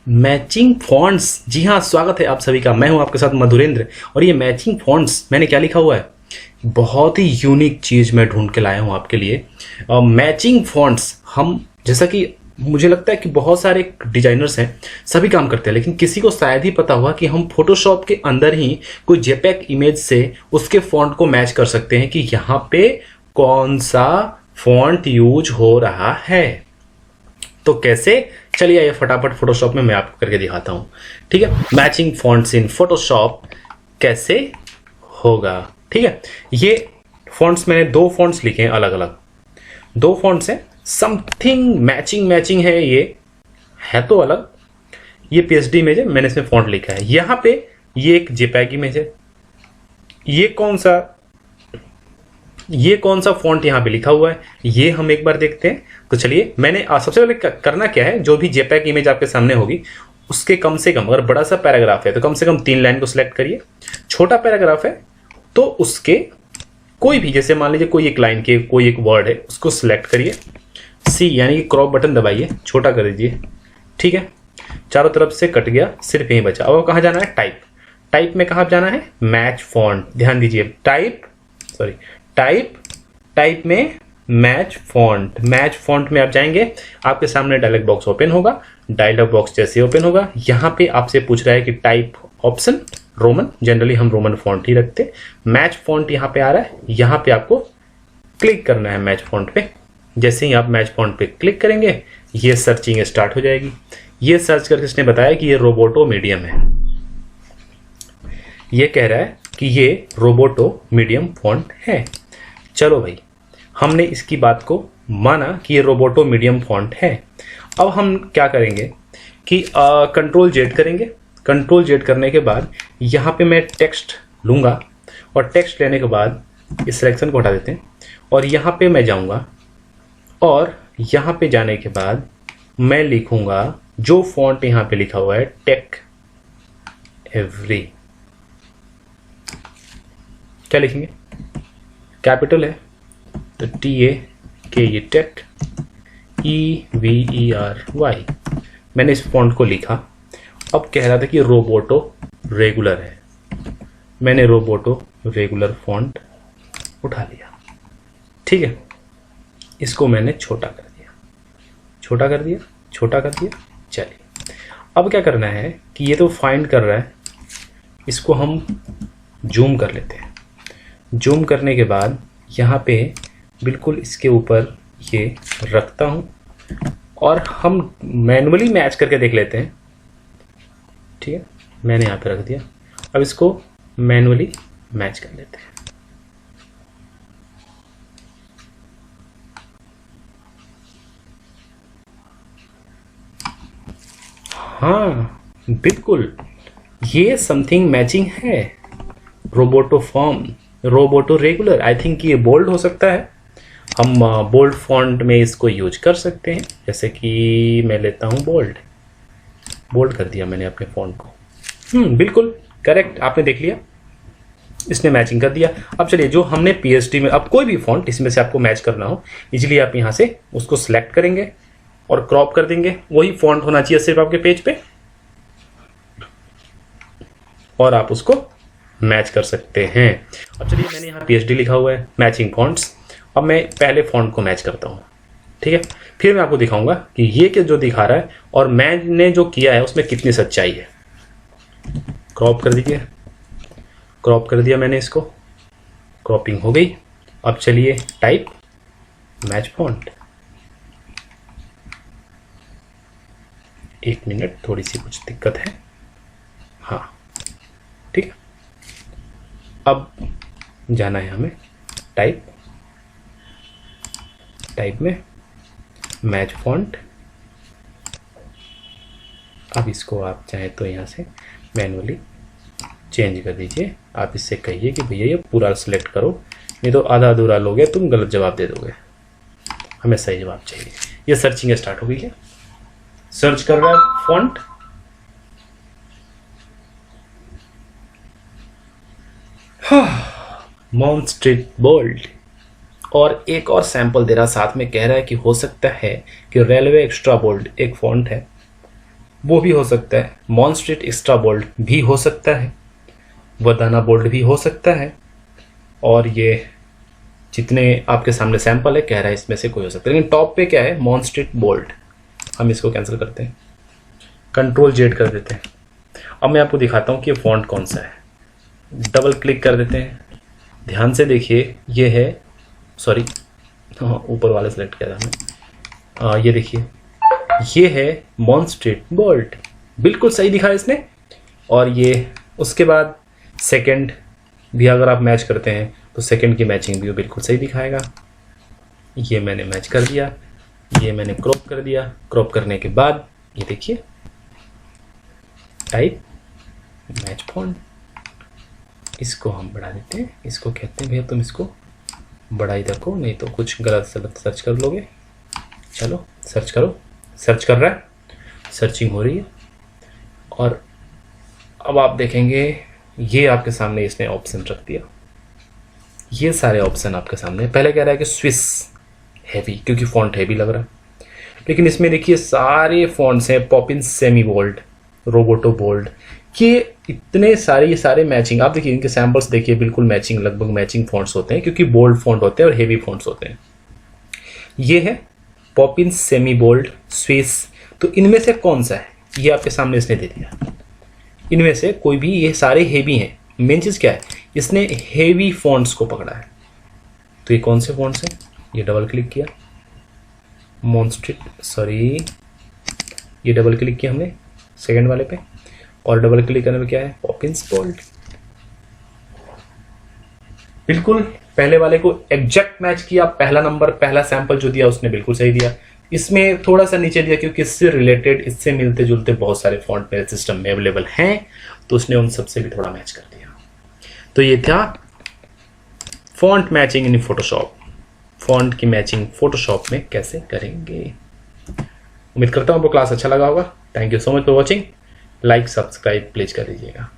Matching fonts, जी हाँ, स्वागत है आप सभी का। मैं हूं आपके साथ मधुरेंद्र। और ये मैचिंग फॉन्ट्स, मैंने क्या लिखा हुआ है, बहुत ही यूनिक चीज़ मैं ढूंढ के लाया हूं आपके लिए। मैचिंग फॉन्ट्स, हम जैसा कि मुझे लगता है कि बहुत सारे डिजाइनर्स हैं, सभी काम करते हैं, लेकिन किसी को शायद ही पता हुआ कि हम फोटोशॉप के अंदर ही कोई जेपीईजी इमेज से उसके फॉन्ट को मैच कर सकते हैं कि यहाँ पे कौन सा फॉन्ट यूज हो रहा है। तो कैसे, चलिए ये फटाफट फोटोशॉप में मैं आपको करके दिखाता हूँ। ठीक है, मैचिंग फॉन्ट्स इन फोटोशॉप कैसे होगा। ठीक है, ये फॉन्ट्स मैंने दो फॉन्ट्स लिखे हैं, अलग अलग दो फॉन्ट्स हैं। समथिंग मैचिंग है, ये है तो अलग। ये पीएचडी इमेज है, मैंने इसमें फॉन्ट लिखा है। यहाँ पे ये एक जेपीईजी इमेज है। ये कौन सा फॉन्ट यहाँ पे लिखा हुआ है, ये हम एक बार देखते हैं। तो चलिए, मैंने सबसे पहले करना क्या है, जो भी जेपीईजी इमेज आपके सामने होगी उसके कम से कम, अगर बड़ा सा पैराग्राफ है तो कम से कम 3 लाइन को सिलेक्ट करिए। छोटा पैराग्राफ है तो उसके कोई भी, जैसे मान लीजिए कोई एक लाइन के कोई एक वर्ड है, उसको सिलेक्ट करिए। सी यानी कि क्रॉप बटन दबाइए, छोटा कर दीजिए। ठीक है, चारों तरफ से कट गया, सिर्फ यही बचा। अब कहाँ जाना है, टाइप में कहाँ जाना है, मैच फॉन्ट। ध्यान दीजिए, टाइप में मैच फॉन्ट में आप जाएंगे, आपके सामने डायलॉग बॉक्स ओपन होगा। डायलॉग बॉक्स जैसे ओपन होगा, यहाँ पे आपसे पूछ रहा है कि टाइप ऑप्शन रोमन, जनरली हम रोमन फॉन्ट ही रखते। मैच फॉन्ट यहाँ पे आ रहा है, यहाँ पे आपको क्लिक करना है मैच फॉन्ट पे। जैसे ही आप मैच फॉन्ट पे क्लिक करेंगे, ये सर्चिंग स्टार्ट हो जाएगी। ये सर्च करके इसने बताया कि ये रोबोटो मीडियम है। ये कह रहा है कि ये रोबोटो मीडियम फॉन्ट है। चलो भाई, हमने इसकी बात को माना कि ये रोबोटो मीडियम फॉन्ट है। अब हम क्या करेंगे कि कंट्रोल जेड करेंगे। कंट्रोल जेड करने के बाद यहाँ पे मैं टेक्स्ट लूँगा, और टेक्स्ट लेने के बाद इस सिलेक्शन को हटा देते हैं, और यहाँ पे मैं जाऊँगा, और यहाँ पे जाने के बाद मैं लिखूँगा जो फॉन्ट यहाँ पे लिखा हुआ है, टेक एवरी। क्या लिखेंगे, कैपिटल है तो TAK, ये टेक EVERY। मैंने इस फॉन्ट को लिखा। अब कह रहा था कि रोबोटो रेगुलर है, मैंने रोबोटो रेगुलर फॉन्ट उठा लिया। ठीक है, इसको मैंने छोटा कर दिया। चलिए, अब क्या करना है कि ये तो फाइंड कर रहा है, इसको हम जूम कर लेते हैं। जूम करने के बाद यहाँ पे बिल्कुल इसके ऊपर ये रखता हूँ, और हम मैनुअली मैच करके देख लेते हैं। ठीक है, मैंने यहाँ पे रख दिया। अब इसको मैनुअली मैच कर लेते हैं। हाँ बिल्कुल, ये समथिंग मैचिंग है। Roboto form, Roboto regular. I think ये बोल्ड हो सकता है, हम बोल्ड फॉन्ट में इसको यूज कर सकते हैं। जैसे कि मैं लेता हूँ बोल्ड कर दिया मैंने अपने फॉन्ट को। बिल्कुल करेक्ट, आपने देख लिया, इसने मैचिंग कर दिया। अब चलिए, जो हमने पीएचडी में, अब कोई भी फॉन्ट इसमें से आपको मैच करना हो, इजीली आप यहाँ से उसको सिलेक्ट करेंगे और क्रॉप कर देंगे। वही फॉन्ट होना चाहिए सिर्फ आपके पेज पे, और आप उसको मैच कर सकते हैं। अब चलिए, मैंने यहाँ पीएचडी लिखा हुआ है, मैचिंग फॉन्ट्स। अब मैं पहले फॉन्ट को मैच करता हूँ। ठीक है, फिर मैं आपको दिखाऊंगा कि ये जो दिखा रहा है और मैंने जो किया है उसमें कितनी सच्चाई है। क्रॉप कर दीजिए, क्रॉप कर दिया मैंने इसको, क्रॉपिंग हो गई। अब चलिए, टाइप मैच फॉन्ट। 1 मिनट, थोड़ी सी कुछ दिक्कत है। हाँ ठीक है, अब जाना है हमें टाइप में मैच फॉन्ट। अब इसको आप चाहे तो यहाँ से मैनुअली चेंज कर दीजिए। आप इससे कहिए कि भैया ये पूरा सिलेक्ट करो, नहीं तो आधा अधूरा लोगे, तुम गलत जवाब दे दोगे, हमें सही जवाब चाहिए। ये सर्चिंग स्टार्ट हो गई है, सर्च कर रहा है फॉन्ट। Mount street bold. और एक और सैंपल दे रहा साथ में, कह रहा है कि हो सकता है कि रेलवे एक्स्ट्रा बोल्ड एक फॉन्ट है, वो भी हो सकता है, मॉन्स्ट्रेट एक्स्ट्रा बोल्ड भी हो सकता है, वदाना बोल्ड भी हो सकता है, और ये जितने आपके सामने सैंपल है कह रहा है इसमें से कोई हो सकता है, लेकिन टॉप पे क्या है, मॉन्स्ट्रेट बोल्ड। हम इसको कैंसिल करते हैं, कंट्रोल जेड कर देते हैं। अब मैं आपको दिखाता हूँ कि फॉन्ट कौन सा है। डबल क्लिक कर देते हैं, ध्यान से देखिए, ये है, सॉरी हाँ ऊपर वाला सेलेक्ट किया था हमने, ये देखिए ये है मॉन्स्ट्रेट बोल्ड, बिल्कुल सही दिखा इसने। और ये उसके बाद सेकंड भी अगर आप मैच करते हैं तो सेकंड की मैचिंग भी वो बिल्कुल सही दिखाएगा। ये मैंने मैच कर दिया, ये मैंने क्रॉप कर दिया, क्रॉप करने के बाद ये देखिए टाइप मैच फॉन्ट, इसको हम बढ़ा देते हैं, इसको कहते हैं भैया तुम इसको बढ़ा ही रखो, नहीं तो कुछ गलत सलत सर्च कर लोगे। चलो सर्च करो, सर्च कर रहा है, सर्चिंग हो रही है। और अब आप देखेंगे ये आपके सामने इसने ऑप्शन रख दिया, ये सारे ऑप्शन आपके सामने। पहले कह रहा है कि स्विस हैवी, क्योंकि फॉन्ट हैवी लग रहा है, लेकिन इसमें देखिए सारे फॉन्ट्स हैं, Poppin semi bold, Roboto bold, ये इतने सारे, ये सारे मैचिंग। आप देखिए इनके सैंपल्स देखिए, बिल्कुल मैचिंग, लगभग मैचिंग फॉन्ट्स होते हैं, क्योंकि बोल्ड फॉन्ट होते हैं और हेवी फॉन्ट्स होते हैं। ये है पॉपिन सेमी बोल्ड, स्विस, तो इनमें से कौन सा है, ये आपके सामने इसने दे दिया। इनमें से कोई भी, ये सारे हेवी हैं। मेन चीज़ क्या है, इसने हेवी फॉन्ट्स को पकड़ा है। तो ये कौन से फॉन्ट्स हैं, ये डबल क्लिक किया, मॉन्स्ट्रेट, सॉरी ये डबल क्लिक किया हमने सेकंड वाले पे, और डबल क्लिक करने में क्या है, पॉपिन्स बोल्ड। बिल्कुल पहले वाले को एग्जैक्ट मैच किया, पहला नंबर, पहला सैंपल जो दिया उसने बिल्कुल सही दिया। इसमें थोड़ा सा नीचे दिया क्योंकि इससे रिलेटेड, इससे मिलते जुलते बहुत सारे फॉन्ट मेरे सिस्टम में अवेलेबल हैं, तो उसने उन सबसे भी थोड़ा मैच कर दिया। तो ये था फॉन्ट मैचिंग इन फोटोशॉप। फॉन्ट की मैचिंग फोटोशॉप में कैसे करेंगे। उम्मीद करता हूँ आपको क्लास अच्छा लगा होगा। Thank you so much for watching. Like subscribe please कर दीजिएगा।